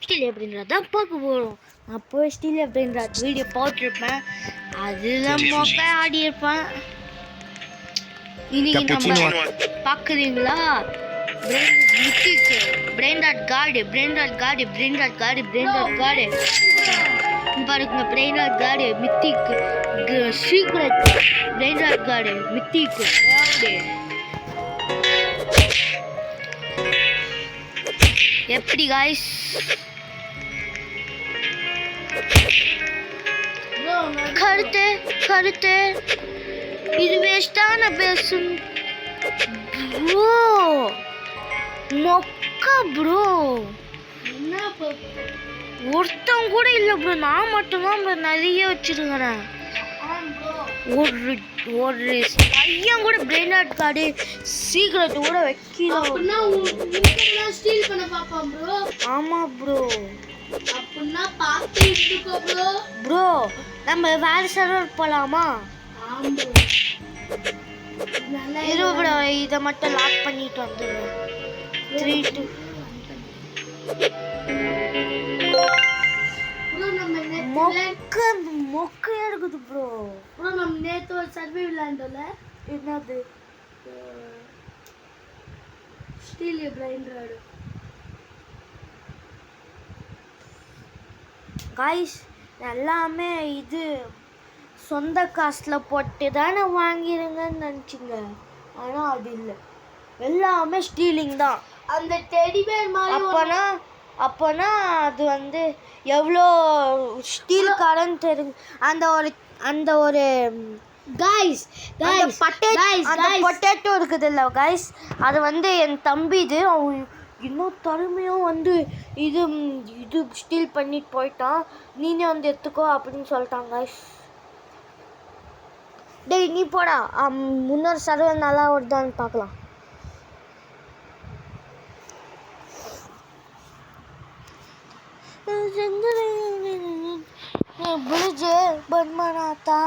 Steel எப்படின்றதான் பார்க்க போகிறோம். அப்போ ஸ்டீல் எப்படின்ற வீடியோ போட்டிருப்பேன், அதில் மொக்க ஆடி இருப்பேன். இன்னைக்கு நம்ம பார்க்குறீங்களா, பிரெயின்டாட் கார்டு பாருங்க. Brain dot card mythic secret, brain dot card mythic எப்படி காய்ஸ்? கருத்து இது வேஸ்டான பேசு ப்ரோ, மொக்கா ப்ரோ. ஒருத்தன் கூட இல்லை ப்ரோ, நான் மட்டும்தான் ப்ரோ நிறைய வச்சிருக்கிறேன். ஒரு பையன் கூட பிரெயின்டாட் கார்டு சீக்கிரத்து கூட வைக்கலாம். ஆமா ப்ரோ, ப்ரோ நம்ம வேற சர்வர் போலாமா? இரு ப்ரோ, இதை மட்டும் லாக் பண்ணிட்டு வந்துடுறேன். 3 2 மொக்க இருக்குது ப்ரோ. நம்ம நேற்று ஒரு சர்வே விளையாண்டோம்ல, என்னது? Steel brain rod. காய்ஸ் எல்லாமே இது சொந்த காசில் போட்டு தானே வாங்கிருங்கன்னு நினச்சிங்க, ஆனால் அது இல்லை, எல்லாமே ஸ்டீலிங் தான். அந்த டெடிபேர் மாதிரி அப்போனா அது வந்து எவ்வளோ ஸ்டீல் காரன்னு தெரியும். அந்த ஒரு காய்ஸ் பொட்டேட்டோ இருக்குது இல்லை காய்ஸ், அது வந்து என் தம்பி, இது அவன் இன்னும் தருமையும் வந்து இது ஸ்டீல் பண்ணிட்டு போயிட்டான். நீனே வந்து எடுத்துக்கோ அப்படின்னு சொல்லிட்டாங்க காய்ஸ். டேய் நீ போடா, முன்னொரு சர்வர் நல்லா வருதான்னு பார்க்கலாம். ब्रिज बना था,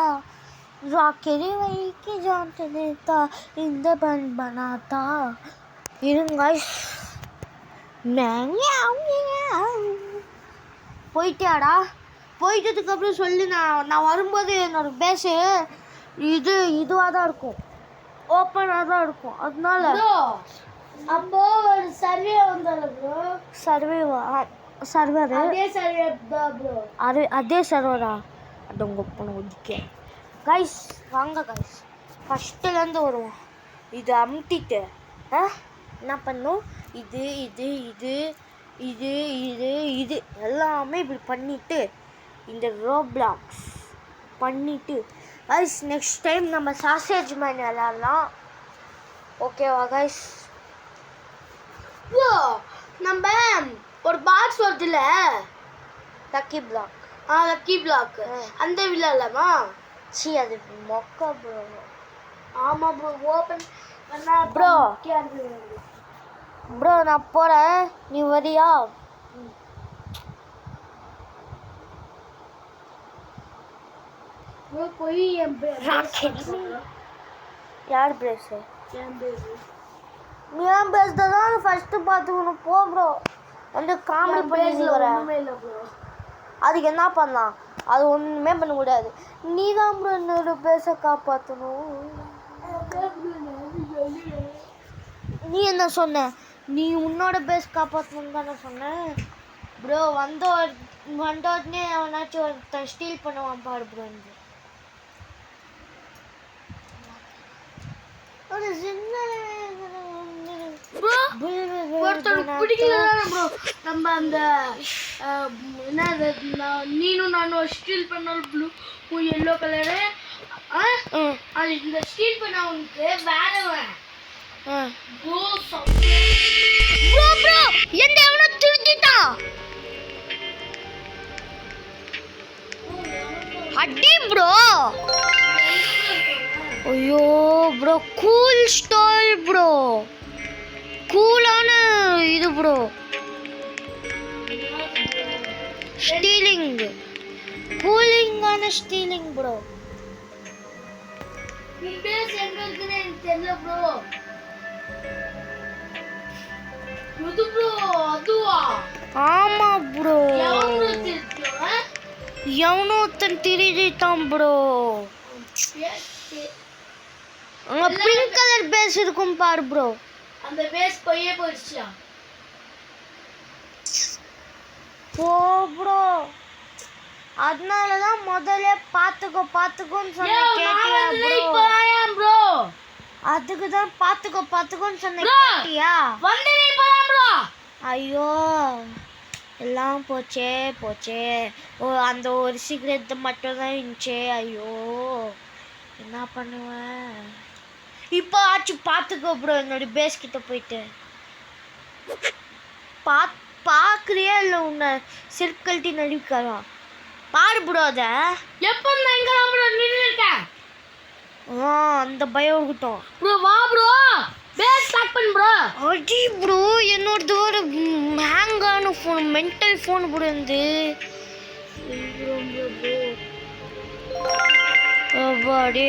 रॉकेट वही की जानते देता, इंद बन बनाता. இருங்க போயிட்டியாடா? போயிட்டதுக்கு அப்புறம் சொல்லு. நான் வரும்போது என்னோட பேஸு இதுவாக தான் இருக்கும், ஓப்பனாக தான் இருக்கும். அதனால அப்போ ஒரு சர்வே வந்தால ப்ரோ. சர்வர் அதே சர்வரா? அது உங்கள் பொண்ணு ஒதுக்கே. கைஸ் வாங்க கைஸ், ஃபஸ்ட்டுலேருந்து வருவோம். இது அமுத்திட்டு என்ன பண்ணும், இது இது இது இது இது இது எல்லாமே இப்படி பண்ணிவிட்டு இந்த ரோப்ளாக்ஸ் பண்ணிவிட்டு கைஸ் நெக்ஸ்ட் டைம் நம்ம சாசேஜ் மேன் விளையாடலாம். ஓகேவா கைஸ்? நம்ம ஒரு பாக்ஸ் வருதுல்ல, லக்கி பிளாக். லக்கி பிளாக், அந்த விளையாடலாமா? அது மொக்க ப்ரோ. ஆமா ப்ரோ, ஓபன் பண்ணா ப்ரோ நான் போகிறேன், நீ வரியா? போய் யார் பிரேஸு? ஏன் பேசுதான் ஃபஸ்ட்டு பார்த்துக்கணும். போ ப்ரோ, வந்து காமெடி பண்ணி அதுக்கு என்ன பண்ணலாம்? அது ஒன்றுமே பண்ண முடியாது. நீ தான் ப்ரோ என்னோட பேச காப்பாற்றணும். நீ என்ன சொன்ன? நீ உன்னோட பேஸ் காப்பாற்றணுன்னு தானே சொன்னேன் ப்ரோ. வந்தோடனே அவனாச்சும் ஒருத்தன் ஸ்டீல் பண்ணுவான் பாரு ப்ரோ. ஒரு சின்ன ஒருத்தருக்கு பிடிக்கல ப்ரோ. நம்ம அந்த என்னது, நீனும் நானும் ஸ்டீல் பண்ண ப்ளூ எல்லோ கலரு, அது இந்த ஸ்டீல் பண்ண அவனுக்கு வேறவன் ப்ரோ. என்ன அவனை திருத்திட்டான் அடி ப்ரோ. ஐயோ ப்ரோ, கூல் ஸ்டால் ப்ரோ, கூலான இது ப்ரோ. ஸ்டீலிங், கூலிங்கான ஸ்டீலிங் ப்ரோ. பேஸ் எங்க இருக்குன்னு எனக்கு தெரியல ப்ரோ. இது ப்ரோ அதுவா? ஆமா எவனோ ஒருத்தன் திருடிட்டான் ப்ரோ. அங்க பிங்க் கலர் பேஸ் இருக்கும் பாரு ப்ரோ. அந்த பேஸ் போயிடுச்சியா? போ ப்ரோ. அதனாலதான் முதல்ல பாத்துக்கோன்னு சொன்னேன். கேட்டியா ப்ரோ? அதுக்கு தான் பாத்துக்கோன்னு சொன்னேன். கேட்டியா? ப்ரோ. ஐயோ எல்லாம் போச்சே. ஓ அந்த ஒரு சிகரெட் மட்டும் தான் இருந்துச்சே. ஐயோ என்ன பண்ணுவேன் இப்போ? ஆச்சு பார்த்துக்கோ ப்ரோ. என்னோட பேஸ் கிட்ட போயிட்டு பார்க்குறியா இல்லை உன்னை செருக்கல்ட்டி நடிக்கலாம் பாரு ப்ரோ. அதை எப்போ நின்றுருக்கேன் அந்த பயம் இருக்கட்டும் ப்ரோ. வா ப்ரோ, பேஸ் ஸ்டார்ட் பண்ணு ப்ரோ. அடி ப்ரோ என்னோடது ஒரு ஹேங்கான ஃபோன், மென்டல் ஃபோன் ப்ரோ. இருந்து அப்பாடி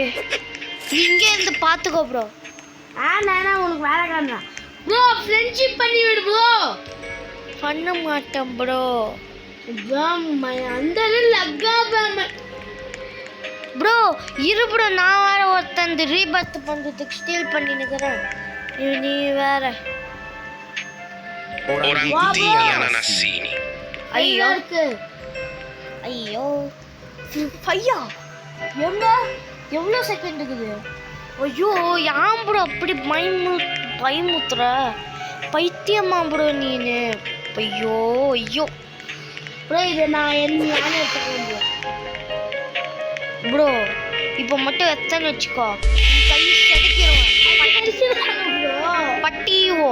இங்கே இருந்து பார்த்துக்கோ ப்ரோ. நானா உனக்கு வேலை காரணம் ப்ரோ. ஃப்ரெண்ட்ஷிப் பண்ணி விடு ப்ரோ. பண்ண மாட்டேன் ப்ரோ. அந்த லக்காம ப்ரோ இரு ப்ரோ. நான் வேற ஒருத்தன் இந்த ரீபர்த் பண்ணுறதுக்கு ஸ்டீல் பண்ணி நிற்கிறேன். நீ வேற. ஐயோ ஐயா எவ்வளோ செகண்ட் இருக்குது? ஐயோ ஏன் ப்ரோ அப்படி பயமுத்துற? பைத்தியமா ப்ரோ நீனு? ஐயோ ப்ரோ இது நான் யானை எடுத்துக்கிறேன் ப்ரோ. இப்போ மட்டும் எத்தனை வச்சுக்கோ. கை செதுக்கிடுவேன் பட்டிவோ.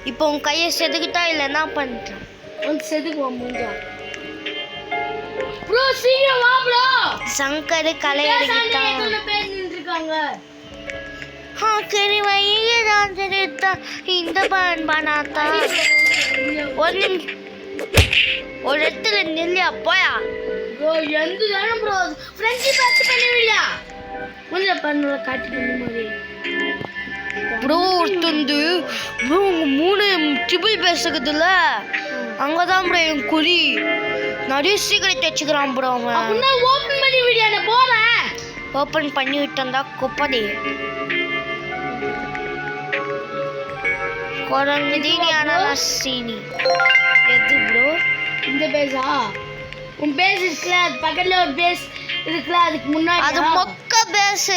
இப்போ உன் கையை செதுக்கிட்டா இல்லை என்ன பண்ணுறேன்? உனக்கு செதுக்குவோம் முடிஞ்சா ப்ரோ. சீக்கிரம் வா ப்ரோ. சங்கர் களை அடிக்கிட்டான். கறி வைதான் இந்த பண்ணாத்தா. ஒரு இடத்துல நெல்லியா போயா ப்ரோ. எந்த தானே ப்ரோ ஃப்ரெண்ட்ஷிப் பார்த்து பண்ணிவிடியா? கொஞ்சம் பண்ணல காட்டி பண்ண மாதிரி ப்ரோ. ஒருத்தந்து ப்ரோ உங்க 3 ட்ரிபிள் பேசுக்குதுல்ல அங்கதான் ப்ரோ என் குறி. நிறைய சீக்கிரட் வச்சுக்கிறான் ப்ரோ. அவன் அப்படின்னா ஓப்பன் பண்ணி விடியா? நான் போறேன். ஓப்பன் பண்ணி விட்டா குப்படி குறைஞ்சதீனி. ஆனால் சீனி எது ப்ரோ? இந்த பேஸா? உன் பேஸ் இருக்குல்ல, அது பக்கத்துல ஒரு பேஸ் இருக்குல்ல, அதுக்கு முன்னாடி. அது மொக்க பேஸ்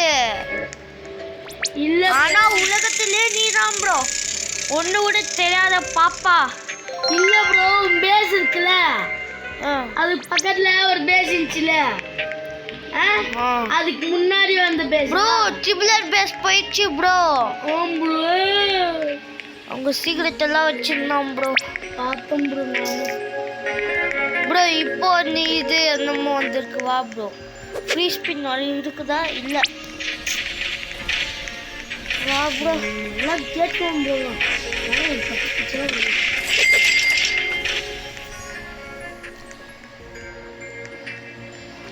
இல்ல. ஆனா உலகத்திலே நீதான் ப்ரோ. ஒண்ணு கூட தெரியாத பாப்பா. இல்ல ப்ரோ, உன் பேஸ் இருக்குல்ல, அது பக்கத்துல ஒரு பேஸ் இருந்துச்சுல, அதுக்கு முன்னாடி வந்த பேஸ் ப்ரோ. ட்ரிபிளர் பேஸ் போயிடுச்சு ப்ரோ. அவங்க சீக்கிரட் எல்லாம் வச்சிருந்தான் ப்ரோ. பார்த்தோம் ப்ரோ. ப்ரோ இப்போ நீ இது என்னமோ வந்திருக்கு வா ப்ரோ. ஃப்ரீ ஸ்பின் இருக்குதா? இல்லை வா ப்ரோ. எல்லாம் கேட்கும் ப்ரோ.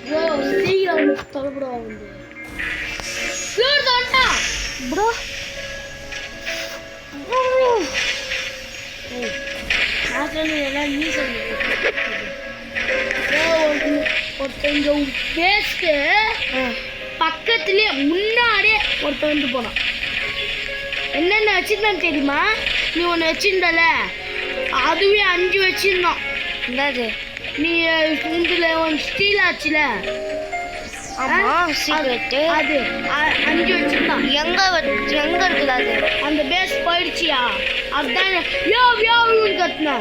ப்ரோ சீக்கிரம் தொலை ப்ரோ. வந்து ப்ரோ நீ சொல்லு. ஒருத்தங்க பேஸ்க்கு பக்கத்துலயே முன்னாடியே ஒருத்தன் வந்து போனான். என்னென்ன வச்சிருந்தான் தெரியுமா? நீ ஒன்று வச்சிருந்தல, அதுவே 5 வச்சிருந்தான். என்னது? நீ இதுல ஒன்று ஸ்டீல் ஆச்சுல, அது 5 வச்சிருந்தான். எங்க இருக்குது அது? அந்த பேஸ் போயிடுச்சியா? அதுதான் யோ கத்துனா.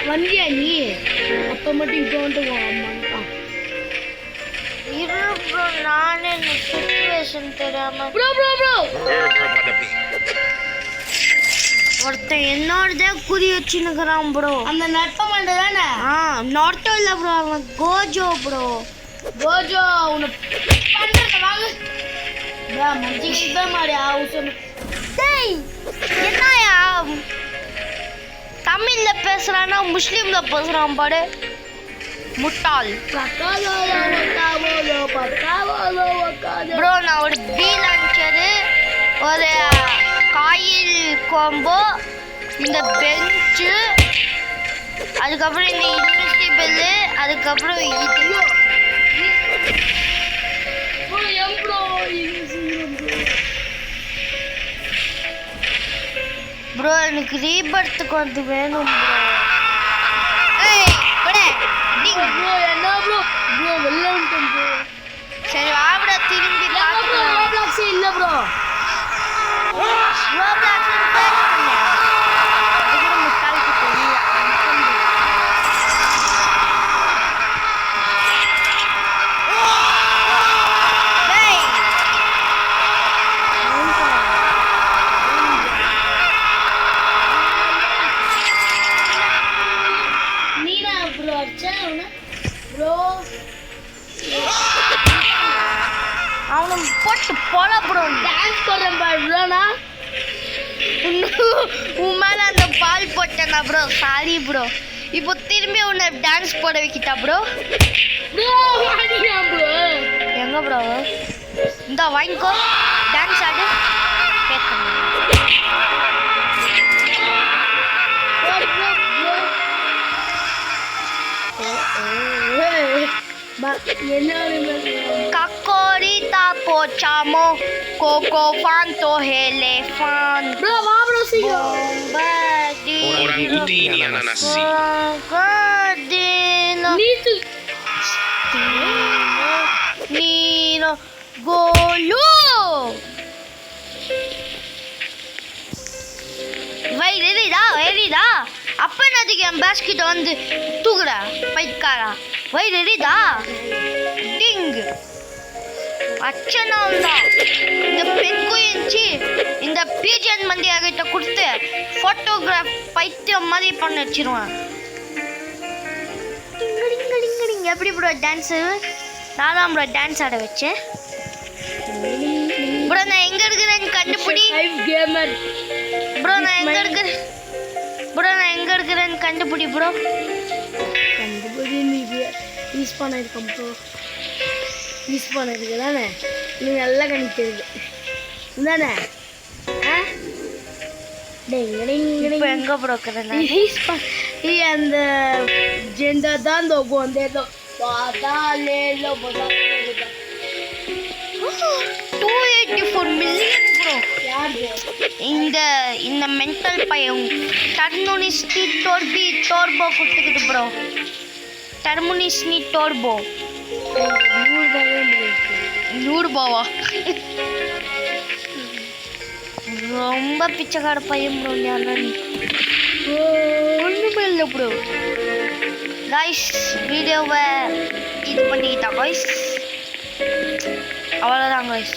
வந்தியா நீ? அப்போ மட்டும் இப்போ வந்துட்டு அம்மான் நானே சிச்சுவேஷன் தெரியாம ஒருத்தன் என்னோடதே குறி வச்சுன்னுக்குறான் ப்ரோ. அந்த நட்ப மண்டை தானே? நார்த்தோ இல்லை ப்ரோ, அவன் கோஜோ ப்ரோ. கோஜோ உன்னை பண்ணுறத வாங்க மஞ்சிக்கிட்ட மாதிரி ஆகும். டேய் என்னயா தமிழ்ல பேசுறானா முஸ்லீம்ல பேசுறான் பாடு முட்டாள். ப்ரோ நான் ஒரு பீ லான்ச்சரு, ஒரு காயில் கோம்போ, இந்த பெஞ்சு, அதுக்கப்புறம் இந்த இன்விசிபிள், அதுக்கப்புறம் இது ப்ரோ. எனக்கு ரீபர்த்துக்கு வந்து வேணும் ப்ரோ. ஏய் படே டிங் ப்ரோ என்ன ப்ரோ வெளில வந்துட்டேன் ப்ரோ. சரி வா ப்ரோ, திரும்பி பார்க்கலாம். ரோப்ளாக்ஸ் இல்ல ப்ரோ. ரோப்ளாக்ஸ் ப்ளேஸ் பண்ணு. அதுக்கு முட்டாளுக்கு தெரியல. டேய் நீனா ப்ரோ அடிச்சா ப்ரோ. அவனை போட்டு போல ப்ரோ. டான்ஸ் போடுறேன் ப்ரோனா. உன் மேல அந்த பால் போட்டேனா ப்ரோ? Sorry bro. இப்போ திரும்பி உன்னை டான்ஸ் போட வைக்கிட்டா ப்ரோ? ப்ரோ மாட்டியா ப்ரோ? எங்க ப்ரோ? இந்த வாங்கிக்கோ, டான்ஸ் ஆடு. Kakori tapo chamo, coco fanto elefant. Bro வா ப்ரோ சீக்கிரம். Orangutini ananassi. நீத்து Nino Golu. வெரிடா அப்பனதுக்கு என் பேஸ்கெட் வந்து தூக்குடா பைக்காரா. வெரிடா டிங் அச்சனா தான். இந்த பெண்குயின்ச்சி இந்த பீஜன் மந்தியா கிட்ட கொடுத்து ஃபோட்டோகிராஃப் பைத்தியம் மாதிரி பண்ண வச்சிருவேன். எப்படி ப்ரோ டான்ஸு? நான் தான் ப்ரோ டான்ஸ் ஆட வச்சேன் ப்ரோ. நான் எங்கே இருக்கிறேன்னு கண்டுபிடி கேமர். ப்ரோ. நான் எங்கே இருக்கிறேன்னு கண்டுபிடி ப்ரோ. கண்டுபிடி நீ யூஸ் பண்ணிருக்கோம் ப்ரோ. யூஸ் பண்ணிருக்கு தானே? நீ நல்லா கணிக்கிறது தானே? இப்போ எங்கே ப்ரோ இருக்கிறேன்? அந்த ஜெண்டர் தான் தோப்பு வந்து 284 மில்லியன் ப்ரோ. இந்த மென்டல் பையன் டர்முனிஸ்னி டோர்போ கொடுத்துக்கிட்டு ப்ரோ. டர்முனிஸ்னி டோர்போ 100 ரூபாவா? ரொம்ப பிச்சைக்கார பையன் ப்ரோ. ஒன்றுமே இல்லை ப்ரோ. கைஸ் வீடியோவை இது பண்ணிக்கிட்டா கைஸ். அவ்வளோதான் கைஸ்.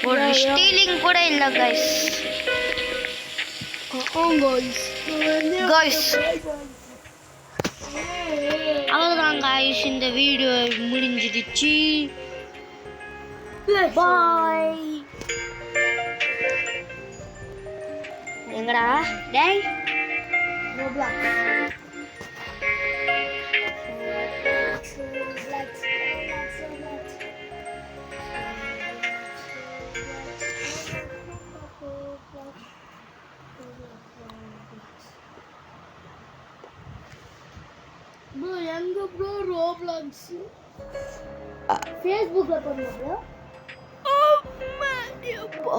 ஒரு ஸ்டீலிங் கூட இல்லை கைஸ். கைஸ் அவ்வளோதான் கைஸ். இந்த வீடியோ முடிஞ்சிடுச்சு. பாய். எங்கடா டேய்? ப்ரோ எங்க ப்ரோ ரோப்ளாக்ஸ் ஃபேஸ்புக்ல பண்ணுங்க ப்ரோ.